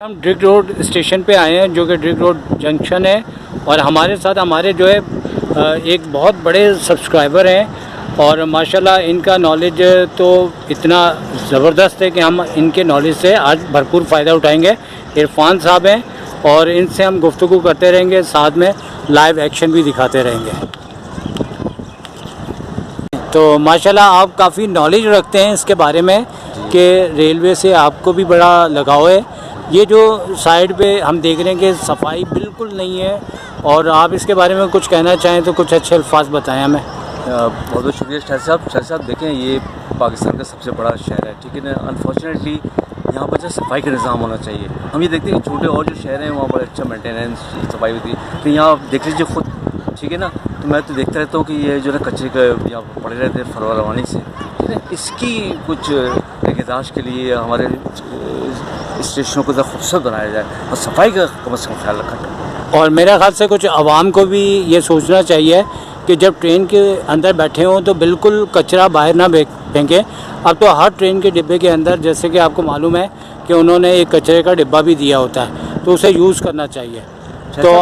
हम Drigh road station पे आए हैं जो कि ड्रिग रोड जंक्शन है और हमारे साथ हमारे जो है एक बहुत बड़े सब्सक्राइबर हैं और माशाल्लाह इनका नॉलेज तो इतना ज़बरदस्त है कि हम इनके नॉलेज से आज भरपूर फ़ायदा उठाएंगे। इरफान साहब हैं और इनसे हम गुफ्तगू करते रहेंगे, साथ में लाइव एक्शन भी दिखाते रहेंगे। तो माशाल्लाह आप काफ़ी नॉलेज रखते हैं इसके बारे में कि रेलवे से आपको भी बड़ा लगाव है। ये जो साइड पे हम देख रहे हैं कि सफाई बिल्कुल नहीं है और आप इसके बारे में कुछ कहना चाहें तो कुछ अच्छे अल्फाज बताएं हमें। बहुत बहुत शुक्रिया शाह साहब। देखें, ये पाकिस्तान का सबसे बड़ा शहर है, ठीक है ना। अनफॉर्चुनेटली यहाँ पर जो सफाई का निज़ाम होना चाहिए। हम ये देखते हैं कि छोटे और जो शहर हैं वहाँ पर अच्छा मेंटेनेंस सफाई होती है, तो यहाँ आप देख लीजिए खुद, ठीक है ना। तो मैं तो देखता रहता हूँ कि ये जो है कचरे का यहाँ पड़े रहते हैं फरवारवानी से, ठीक है। इसकी कुछ निगहदाश्त के लिए हमारे स्टेशनों को ज़रा खूबसूरत बनाया जाए और सफाई का कम से कम ख्याल रखा जाए। और मेरे ख्याल से कुछ आवाम को भी ये सोचना चाहिए कि जब ट्रेन के अंदर बैठे हों तो बिल्कुल कचरा बाहर ना फेंकें। अब तो हर ट्रेन के डिब्बे के अंदर, जैसे कि आपको मालूम है कि उन्होंने एक कचरे का डिब्बा भी दिया होता है, तो उसे यूज़ करना चाहिए। तो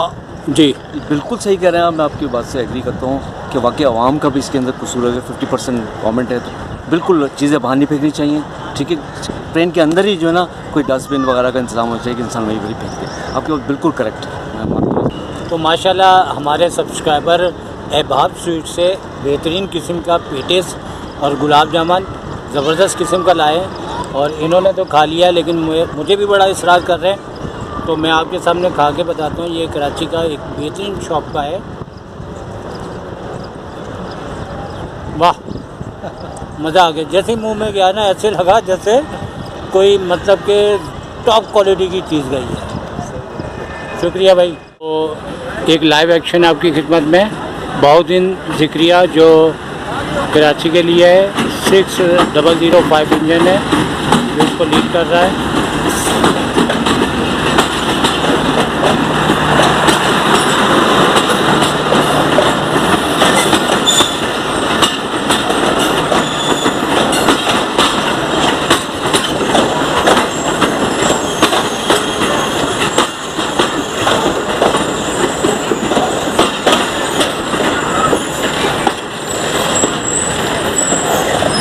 जी बिल्कुल सही कह रहे हैं आप, मैं आपकी बात से एग्री करता हूँ कि वाकई आवाम का भी इसके अंदर कसूर है। 50% गवर्नमेंट है, तो बिल्कुल चीज़ें बाहर नहीं फेंकनी चाहिए, ठीक है। ट्रेन के अंदर ही जो है ना कोई डस्टबिन वगैरह का इंतजाम होना चाहिए कि इंसान वही फेंक दे। आपकी बात बिल्कुल करेक्ट है। तो माशाल्लाह हमारे सब्सक्राइबर अहबाब स्वीट से बेहतरीन किस्म का पेटिस और गुलाब जामुन ज़बरदस्त किस्म का लाए और इन्होंने तो खा लिया, लेकिन मुझे भी बड़ा इसरार कर रहे हैं। तो मैं आपके सामने खा के बताता हूँ। ये कराची का एक बेहतरीन शॉप का है। वाह, मज़ा आ गया। जैसे मुंह में गया ना, ऐसे लगा जैसे कोई मतलब कि टॉप क्वालिटी की चीज़ गई है। शुक्रिया भाई। तो एक लाइव एक्शन आपकी खिदमत में, बहुत दिन जिक्रिया जो कराची के लिए है, 6005 इंजन है जो इसको लीड कर रहा है।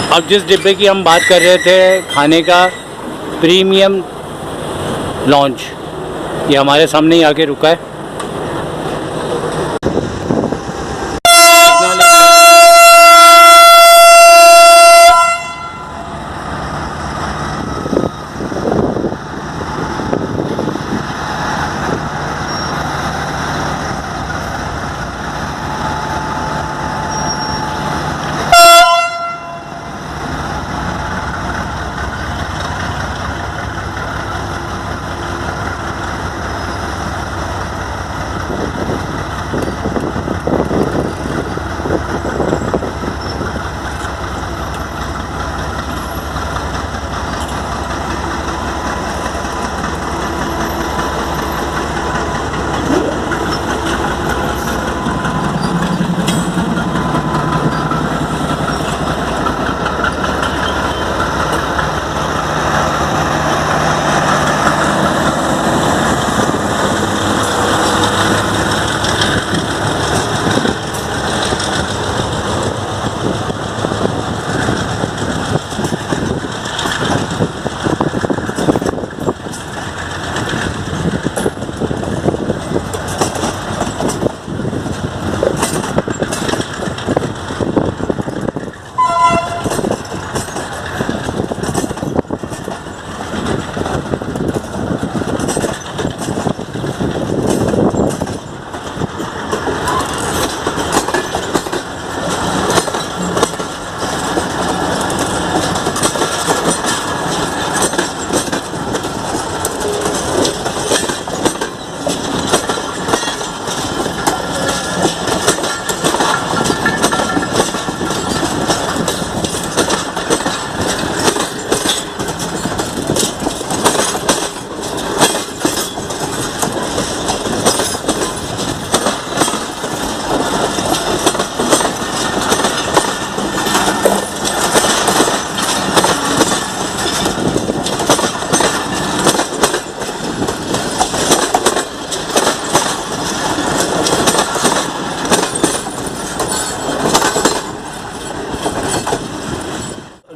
अब जिस डिब्बे की हम बात कर रहे थे खाने का, प्रीमियम लॉन्च, ये हमारे सामने ही आके रुका है।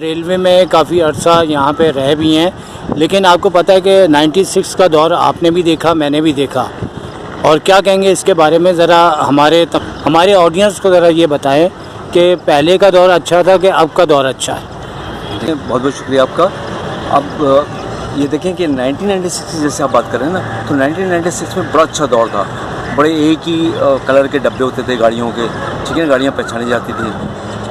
रेलवे में काफ़ी अरसा यहाँ पे रह भी हैं, लेकिन आपको पता है कि 96 का दौर आपने भी देखा, मैंने भी देखा। और क्या कहेंगे इसके बारे में, ज़रा हमारे ऑडियंस को ज़रा ये बताएं कि पहले का दौर अच्छा था कि अब का दौर अच्छा है। बहुत बहुत शुक्रिया आपका। अब ये देखें कि 1996 की जैसे आप बात कर रहे हैं ना, तो 1996 में बड़ा अच्छा दौर था। बड़े एक ही कलर के डब्बे होते थे गाड़ियों के, ठीक है, गाड़ियाँ पहचानी जाती थी,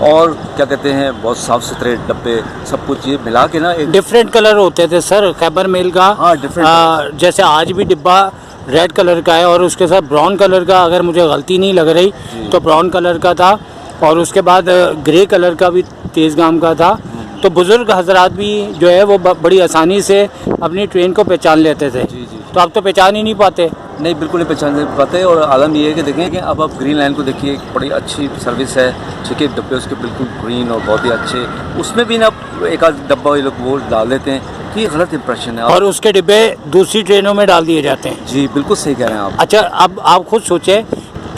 और क्या कहते हैं, बहुत साफ़ सुथरे डब्बे, सब कुछ ये मिला के ना एक डिफरेंट कलर होते थे सर खैबर मेल का। हाँ, डिफरेंट। जैसे आज भी डिब्बा रेड कलर का है और उसके साथ ब्राउन कलर का, अगर मुझे गलती नहीं लग रही तो ब्राउन कलर का था, और उसके बाद ग्रे कलर का भी तेज़गाम का था। तो बुज़ुर्ग हजरात भी जो है वो बड़ी आसानी से अपनी ट्रेन को पहचान लेते थे। जी। तो आप तो पहचान ही नहीं पाते। नहीं, बिल्कुल नहीं पहचान पाते। और आलम ये है कि देखें कि अब आप ग्रीन लाइन को देखिए, बड़ी अच्छी सर्विस है, ठीक है, डब्बे उसके बिल्कुल ग्रीन और बहुत ही अच्छे। उसमें भी ना एक आध डब्बा ये लोग वो डाल देते हैं, तो ये गलत इंप्रेशन है। और उसके डिब्बे दूसरी ट्रेनों में डाल दिए जाते हैं। जी, बिल्कुल सही कह रहे हैं आप। अच्छा, अब आप खुद सोचें,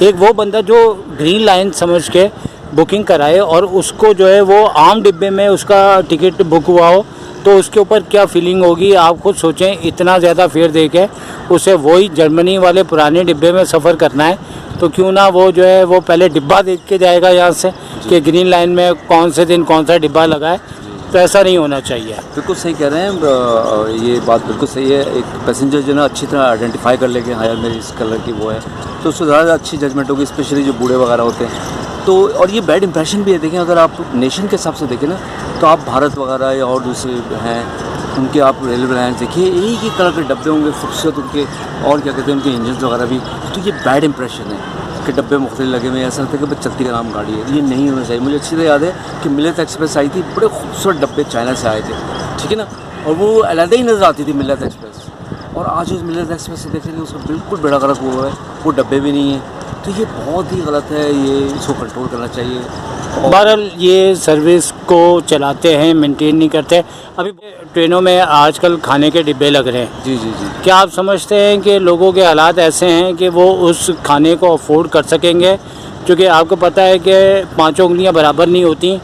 एक वो बंदा जो ग्रीन लाइन समझ के बुकिंग कराए और उसको जो है वो आम डिब्बे में उसका टिकट बुक हुआ हो, तो उसके ऊपर क्या फीलिंग होगी। आप खुद सोचें, इतना ज़्यादा फेयर दे के उसे वही जर्मनी वाले पुराने डिब्बे में सफ़र करना है, तो क्यों ना वो जो है वो पहले डिब्बा देख के जाएगा यहाँ से कि ग्रीन लाइन में कौन से दिन कौन सा डिब्बा लगा है। तो ऐसा नहीं होना चाहिए। बिल्कुल सही कह रहे हैं, ये बात बिल्कुल सही है। एक पैसेंजर जो ना अच्छी तरह आइडेंटिफाई कर लेके, हाँ यार मेरी इस कलर की वो है, तो उससे ज़्यादा अच्छी जजमेंट होगी, स्पेशली जो बूढ़े वगैरह होते हैं। तो और ये बैड इंप्रेशन भी है। देखें, अगर आप नेशन के हिसाब से देखें ना, तो आप भारत वगैरह या और दूसरे हैं उनके आप रेलवे लाइन देखिए, एक ही कलर के डब्बे होंगे, खूबसूरत उनके, और क्या कहते हैं उनके इंजन वगैरह भी। तो ये बैड इंप्रेशन है कि डब्बे मुख्तलिफ लगे हुए, ऐसा लगता है कि बस चलती का नाम गाड़ी है। ये नहीं होना चाहिए। मुझे अच्छी तरह याद है कि मिल्लत एक्सप्रेस आई थी, बड़े खूबसूरत डब्बे चाइना से आए थे, ठीक है ना, और वो अलग ही नज़र आती थी मिल्लत एक्सप्रेस। और आज उस मिल्लत एक्सप्रेस से देखेंगे उसका बिल्कुल बेड़ा गर्क हुआ है, वो डब्बे भी नहीं है। तो ये बहुत ही गलत है, ये इसको कंट्रोल करना चाहिए। बहरहाल ये सर्विस को चलाते हैं, मेंटेन नहीं करते। अभी ट्रेनों में आजकल खाने के डिब्बे लग रहे हैं। जी। क्या आप समझते हैं कि लोगों के हालात ऐसे हैं कि वो उस खाने को अफोर्ड कर सकेंगे? क्योंकि आपको पता है कि पांचों उंगलियां बराबर नहीं होती,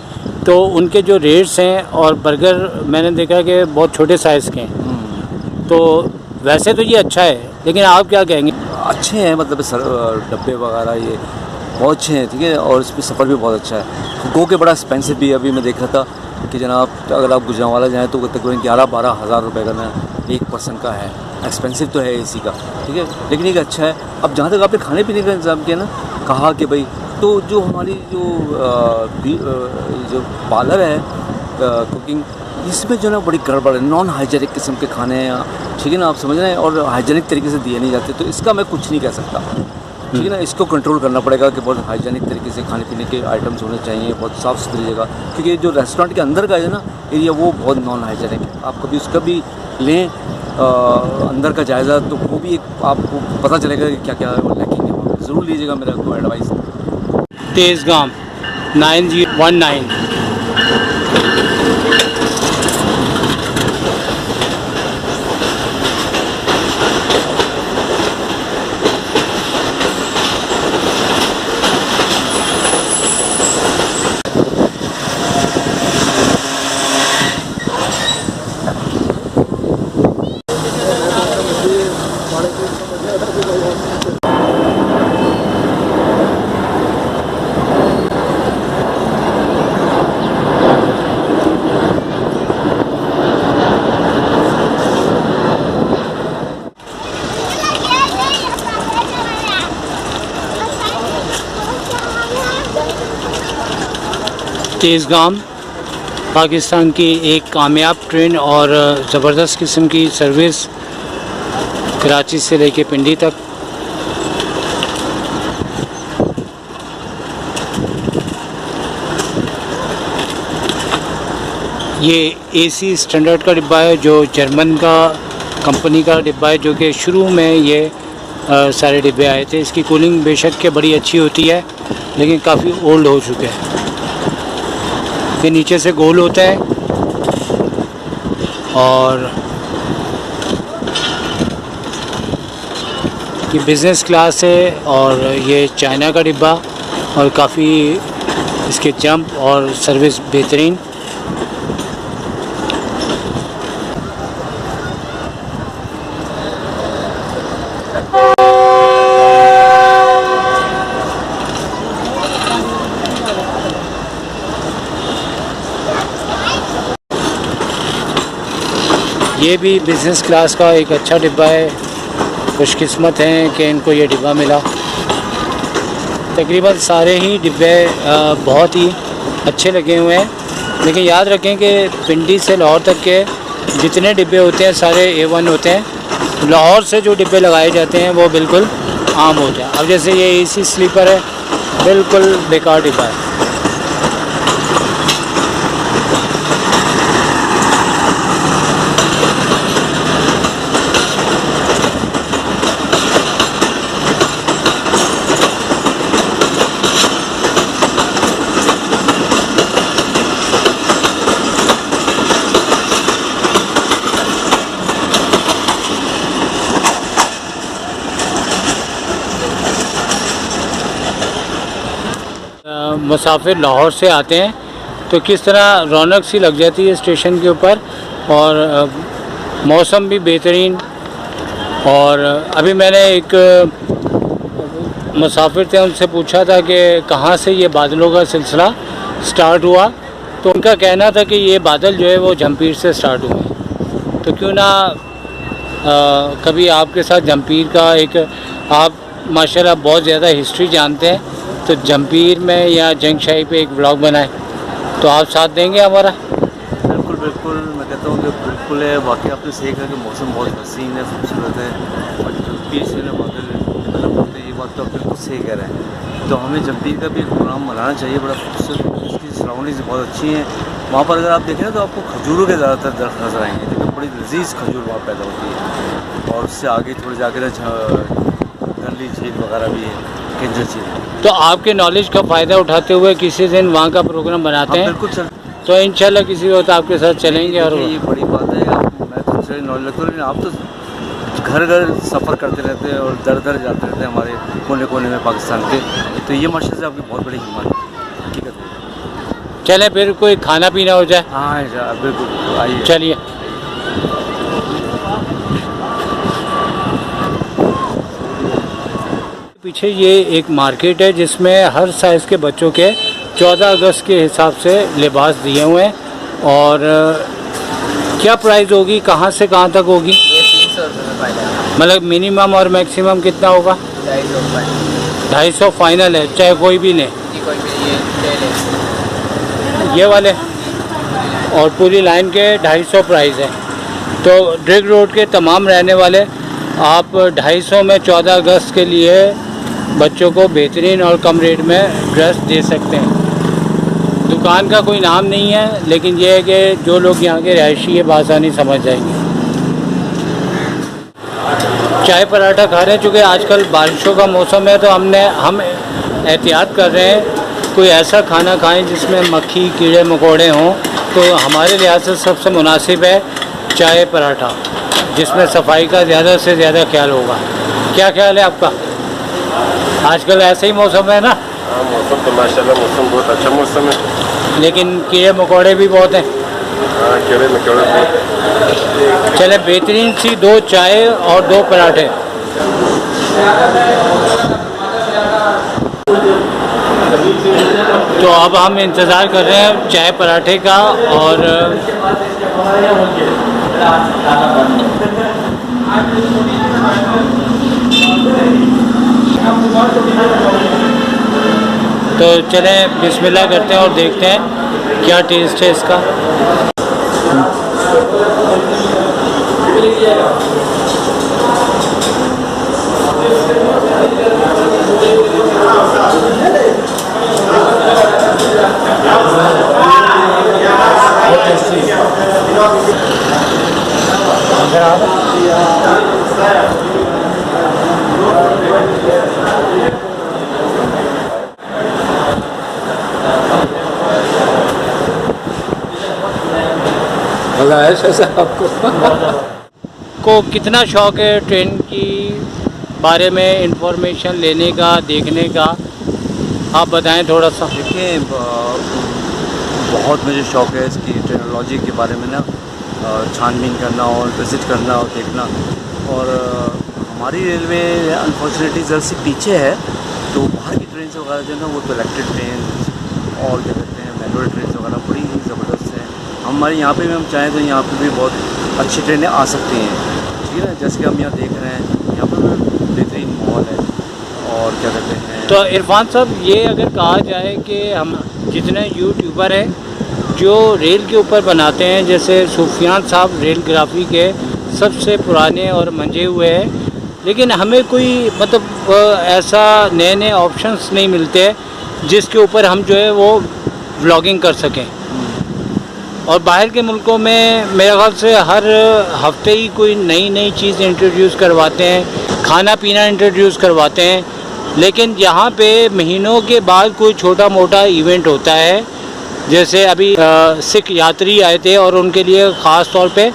तो उनके जो रेट्स हैं, और बर्गर मैंने देखा कि बहुत छोटे साइज़ के हैं। तो वैसे तो ये अच्छा है, लेकिन आप क्या कहेंगे? अच्छे हैं, मतलब सर डब्बे वगैरह ये बहुत अच्छे हैं, ठीक है, और इसमें सफ़र भी बहुत अच्छा है। गो के बड़ा एक्सपेंसिव भी। अभी मैं देख रहा था कि जनाब अगर आप गुजरांवाला जाएँ तो तकरीबन 11-12 हज़ार रुपये का ना एक पर्सन का है। एक्सपेंसिव तो है एसी का, ठीक है, लेकिन एक अच्छा है। अब जहाँ तक आपने खाने पीने का इंतज़ाम किया ना, कहा कि भाई, तो जो हमारी जो पार्लर है कुकिंग, इसमें जो ना बड़ी गड़बड़ है, नॉन हाइजेनिक किस्म के खाने हैं, ठीक है ना, आप समझ रहे हैं, और हाइजेनिक तरीके से दिए नहीं जाते। तो इसका मैं कुछ नहीं कह सकता, ठीक है ना, इसको कंट्रोल करना पड़ेगा कि बहुत हाइजेनिक तरीके से खाने पीने के आइटम्स होने चाहिए, बहुत साफ़ सुथरी जगह। क्योंकि जो रेस्टोरेंट के अंदर का है ना एरिया, वो बहुत नॉन हाइजेनिक है। आप कभी उसका भी लें अंदर का जायज़ा, तो वो भी एक आपको पता चलेगा कि क्या क्या लैकिंग है। ज़रूर लीजिएगा, मेरा को एडवाइस। तेज़गाम 9019। तेज़गाम पाकिस्तान की एक कामयाब ट्रेन और ज़बरदस्त किस्म की सर्विस कराची से लेके पिंडी तक। ये एसी स्टैंडर्ड का डिब्बा है, जो जर्मन का कंपनी का डिब्बा है, जो कि शुरू में ये सारे डिब्बे आए थे। इसकी कूलिंग बेशक के बड़ी अच्छी होती है, लेकिन काफ़ी ओल्ड हो चुके हैं। ये नीचे से गोल होता है, और ये बिज़नेस क्लास है, और ये चाइना का डिब्बा, और काफ़ी इसके जंप और सर्विस बेहतरीन। ये भी बिज़नेस क्लास का एक अच्छा डिब्बा है। खुशकिस्मत हैं कि इनको ये डिब्बा मिला। तकरीबन सारे ही डिब्बे बहुत ही अच्छे लगे हुए हैं, लेकिन याद रखें कि पिंडी से लाहौर तक के जितने डिब्बे होते हैं सारे A1 होते हैं। लाहौर से जो डिब्बे लगाए जाते हैं वो बिल्कुल आम होते हैं। अब जैसे ये AC स्लीपर है, बिल्कुल बेकार डिब्बा है। मुसाफिर लाहौर से आते हैं तो किस तरह रौनक सी लग जाती है स्टेशन के ऊपर, और मौसम भी बेहतरीन। और अभी मैंने एक मुसाफिर थे, उनसे पूछा था कि कहाँ से ये बादलों का सिलसिला स्टार्ट हुआ, तो उनका कहना था कि ये बादल जो है वो जमपीर से स्टार्ट हुए। तो क्यों ना कभी आपके साथ जमपीर का एक, आप माशाल्लाह बहुत ज़्यादा हिस्ट्री जानते हैं, तो जमपीर में या जंगशाही पे एक व्लॉग बनाए, तो आप साथ देंगे हमारा? बिल्कुल बिल्कुल, मैं कहता हूँ कि बिल्कुल है। वाकई आपने सही कहा कि मौसम बहुत हसीन है, खूबसूरत है, और जमपीर से ना बादल डेवलप होते हैं, ये बात तो आप बिल्कुल सही कह रहे हैं। तो हमें जमपीर का भी एक प्रोग्राम बनाना चाहिए। बड़ा खूबसूरत, उसकी सराउंडिंग्स बहुत अच्छी हैं। वहाँ पर अगर आप देखें ना तो आपको खजूरों के ज़्यादातर दरख्त नजर आएंगे, क्योंकि बड़ी लजीज खजूर वहाँ पैदा होती है। और उससे आगे थोड़े जाकर गली झील वगैरह भी है, किंजर झील। तो आपके नॉलेज का फ़ायदा उठाते हुए किसी दिन वहाँ का प्रोग्राम बनाते हैं? बिल्कुल चल, तो इंशाल्लाह किसी वक्त आपके साथ चलेंगे। और ये बड़ी बात है। मैं तो चलिए नॉलेज रखता हूँ, लेकिन आप तो घर घर सफ़र करते रहते हैं और दर दर जाते रहते हैं हमारे कोने कोने में पाकिस्तान के। तो ये माशा से आपकी बहुत बड़ी हिम्मत है, हकीकत है। चले फिर कोई खाना पीना हो जाए। हाँ बिल्कुल, आइए। चलिए। पीछे ये एक मार्केट है जिसमें हर साइज़ के बच्चों के 14 अगस्त के हिसाब से लिबास दिए हुए हैं। और क्या प्राइस होगी, कहाँ से कहाँ तक होगी? ये 300 रुपये फाइनल, मतलब मिनिमम और मैक्सिमम कितना होगा? 250 फाइनल। 250 फाइनल है, चाहे कोई भी लें? जी कोई भी, ये ले लें। ये वाले, और पूरी लाइन के 250 प्राइस है। तो ड्रिग रोड के तमाम रहने वाले आप 250 में 14 अगस्त के लिए बच्चों को बेहतरीन और कम रेट में ड्रेस दे सकते हैं। दुकान का कोई नाम नहीं है, लेकिन यह है कि जो लोग यहाँ के रहायशी है बासानी समझ जाएंगे। चाय पराठा खा रहे हैं, चूँकि आजकल बारिशों का मौसम है तो हम एहतियात कर रहे हैं कोई ऐसा खाना खाएं जिसमें मक्खी कीड़े मकोड़े हों। तो हमारे लिहाज से सबसे मुनासिब है चाय पराठा, जिसमें सफाई का ज़्यादा से ज़्यादा ख्याल होगा। क्या ख्याल है आपका? आजकल ऐसे ही मौसम है ना? हाँ, मौसम तो माशाल्लाह मौसम बहुत अच्छा मौसम है, लेकिन कीड़े मकोड़े भी बहुत हैं। हाँ कीड़े मकोड़े बहुत। चले बेहतरीन सी 2 चाय और 2 पराठे। तो अब हम इंतज़ार कर रहे हैं चाय पराठे का। और तो चलें बिस्मिल्लाह करते हैं और देखते हैं क्या टेस्ट है इसका। मज़ा आया शायद आपको? को कितना शौक़ है ट्रेन की बारे में इंफॉर्मेशन लेने का, देखने का, आप बताएं थोड़ा सा। देखिए, बहुत मुझे शौक़ है इसकी टेक्नोलॉजी के बारे में ना, छानबीन करना और विज़िट करना और देखना। और हमारी रेलवे अनफॉर्चुनेटली ज़रा सी पीछे है, तो बाहर की ट्रेन वगैरह जो है ना वो तो इलेक्ट्रिक ट्रेन और क्या कहते हैं मैनुअल ट्रेन वगैरह बड़ी ही ज़बरदस्त है। हमारे यहाँ पे भी हम चाहें तो यहाँ पे भी बहुत अच्छी ट्रेनें आ सकती हैं, ठीक है ना। जैसे कि हम यहाँ देख रहे हैं, यहाँ पर बेहतरीन माहौल है और क्या कहते हैं। तो इरफान साहब, ये अगर कहा जाए कि हम जितने यूट्यूबर हैं जो रेल के ऊपर बनाते हैं, जैसे सुफियान साहब रेलग्राफी के सबसे पुराने और मंजे हुए हैं, लेकिन हमें कोई मतलब ऐसा नए नए ऑप्शंस नहीं मिलते जिसके ऊपर हम जो है वो व्लॉगिंग कर सकें। और बाहर के मुल्कों में मेरे ख्याल से हर हफ्ते ही कोई नई नई चीज़ इंट्रोड्यूस करवाते हैं, खाना पीना इंट्रोड्यूस करवाते हैं, लेकिन यहाँ पे महीनों के बाद कोई छोटा मोटा इवेंट होता है। जैसे अभी सिख यात्री आए थे और उनके लिए ख़ास तौर पे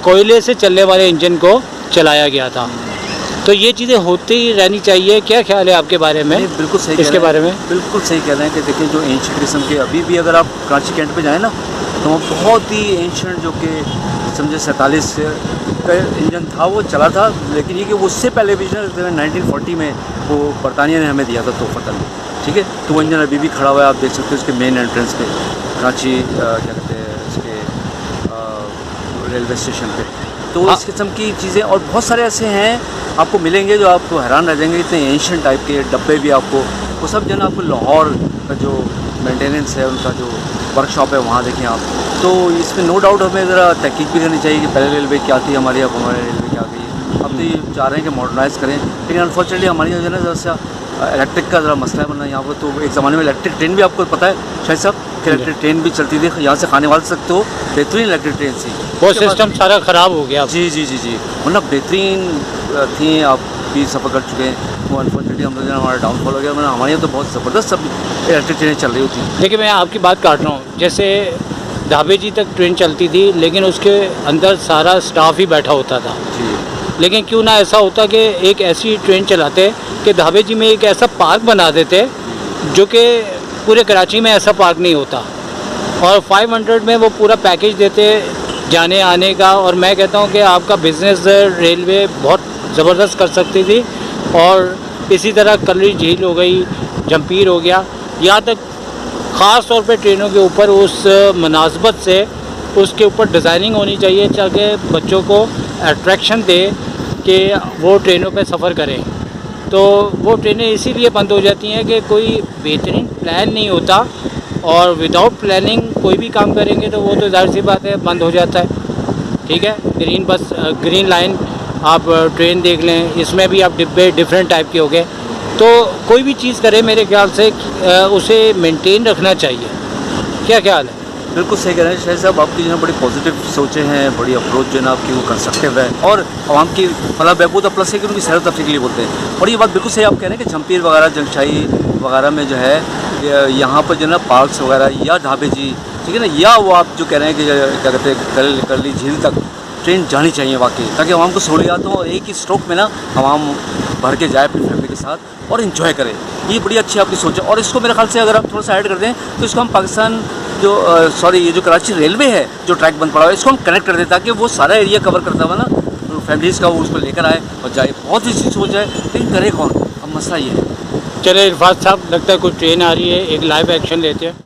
कोयले से चलने वाले इंजन को चलाया गया था। तो ये चीज़ें होती ही रहनी चाहिए। क्या ख्याल है आपके बारे में? बिल्कुल सही इसके बारे में बिल्कुल सही कह रहे हैं कि देखिए जो एंशिएंट किस्म के अभी भी अगर आप कराची कैंट पे जाएँ ना, तो वो बहुत ही एंशिएंट जो कि समझे 47 का इंजन था वो चला था, लेकिन ये कि उससे पहले भी 1940 में वो बरतानिया ने हमें दिया था तोहफ़तन, ठीक है। तो वो इंजन अभी भी खड़ा हुआ है, आप देख सकते हो उसके मेन एंट्रेंस पे कराची क्या कहते हैं उसके रेलवे स्टेशन पे। तो इस किस्म की चीज़ें और बहुत सारे ऐसे हैं आपको मिलेंगे जो आपको हैरान रह जाएंगे। इतने एंशिएंट टाइप के डब्बे भी आपको, वो सब जो है ना आपको लाहौर का जो मेंटेनेंस है उनका जो वर्कशॉप है वहाँ देखें आप। तो इसमें नो डाउट हमें ज़रा तहकीक भी करनी चाहिए कि पहले रेलवे क्या थी हमारी, अब हमारे रेलवे क्या गई है। अब तो ये चाह रहे हैं कि मॉडर्नाइज़ करें, लेकिन अनफॉर्चुनेटली हमारे यहाँ जो है ना ज़रा सा इलेक्ट्रिक का ज़रा मसला है। वरना यहाँ पर तो एक ज़माने में इलेक्ट्रिक ट्रेन भी आपको पता है शायद साहब कि इलेक्ट्रिक ट्रेन भी चलती थी, यहाँ से खाने वाले सकते हो, बेहतरीन इलेक्ट्रिक ट्रेन थी। वो सिस्टम सारा ख़राब हो गया। जी जी जी जी, वरना बेहतरीन थी, आप भी सफ़र कर चुके हैं। वो अनफॉर्चुनेटली हम लोग जो है हमारा डाउनफॉल हो गया, वरना हमारे यहाँ तो बहुत ज़बरदस्त सब इलेक्ट्रिक ट्रेनें चल रही होती हैं। देखिए, मैं आपकी बात काट रहा हूँ। जैसे ढाबे जी तक ट्रेन चलती थी, लेकिन उसके अंदर सारा स्टाफ ही बैठा होता था। जी, लेकिन क्यों ना ऐसा होता कि एक ऐसी ट्रेन चलाते कि ढाबे जी में एक ऐसा पार्क बना देते जो कि पूरे कराची में ऐसा पार्क नहीं होता, और 500 में वो पूरा पैकेज देते जाने आने का। और मैं कहता हूँ कि आपका बिज़नेस रेलवे बहुत ज़बरदस्त कर सकती थी। और इसी तरह कल्ली झील हो गई, जंपीर हो गया, यहाँ तक ख़ास तौर पे ट्रेनों के ऊपर उस मुनासबत से उसके ऊपर डिज़ाइनिंग होनी चाहिए ताकि बच्चों को अट्रैक्शन दे कि वो ट्रेनों पे सफ़र करें। तो वो ट्रेनें इसीलिए बंद हो जाती हैं कि कोई बेहतरीन प्लान नहीं होता, और विदाउट प्लानिंग कोई भी काम करेंगे तो वो तो जाहिर सी बात है बंद हो जाता है। ठीक है, ग्रीन बस, ग्रीन लाइन आप ट्रेन देख लें, इसमें भी आप डिब्बे डिफरेंट टाइप के हो गए। तो कोई भी चीज़ करे मेरे ख्याल से उसे मेंटेन रखना चाहिए। क्या ख्याल है? बिल्कुल सही कह रहे हैं शायद साहब, आपकी जो है बड़ी पॉजिटिव सोचें हैं, बड़ी अप्रोच जो है ना आपकी वो कंस्ट्रक्टिव है, और आवाम की फला बहबूद प्लस है कि उनकी सैर तफरीह के लिए बोलते हैं। और ये बात बिल्कुल सही आप कह रहे हैं कि जंपीर वगैरह, जंगशाही वगैरह में जो है यहाँ पर जो है ना पार्क्स वगैरह या ढाबे जी, ठीक है ना, या वो आप जो कह रहे हैं कि क्या कहते हैं करली झील तक ट्रेन जानी चाहिए वाकई, ताकि आवाम को सहूलियात हो और एक ही स्ट्रोक में ना आवाम भर के जाए अपनी फैमिली के साथ और इन्जॉय करें। ये बड़ी अच्छी आपकी सोच है। और इसको मेरे ख्याल से अगर आप थोड़ा सा ऐड कर दें तो इसको हम पाकिस्तान जो ये जो कराची रेलवे है जो ट्रैक बंद पड़ा हुआ है, इसको हम कनेक्ट कर दें ताकि वो सारा एरिया कवर करता हुआ ना तो फैमिलीज़ का वो उसको लेकर आए और जाए। बहुत ही अच्छी सोच है, लेकिन करे कौन? अब मसला ये है। चले इरफान साहब, लगता है कोई ट्रेन आ रही है, एक लाइव एक्शन लेते हैं।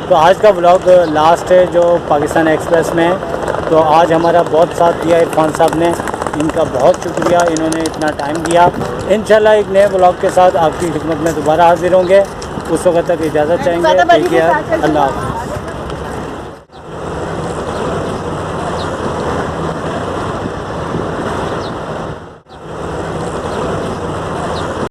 तो आज का व्लॉग लास्ट है जो पाकिस्तान एक्सप्रेस में है। तो आज हमारा बहुत साथ दिया इरफान साहब ने, इनका बहुत शुक्रिया, इन्होंने इतना टाइम दिया। इंशाल्लाह एक नए व्लॉग के साथ आपकी खिदमत में दोबारा हाजिर होंगे। उस वक्त तक इजाज़त चाहेंगे। टेक केयर, अल्लाह हाफ़िज़।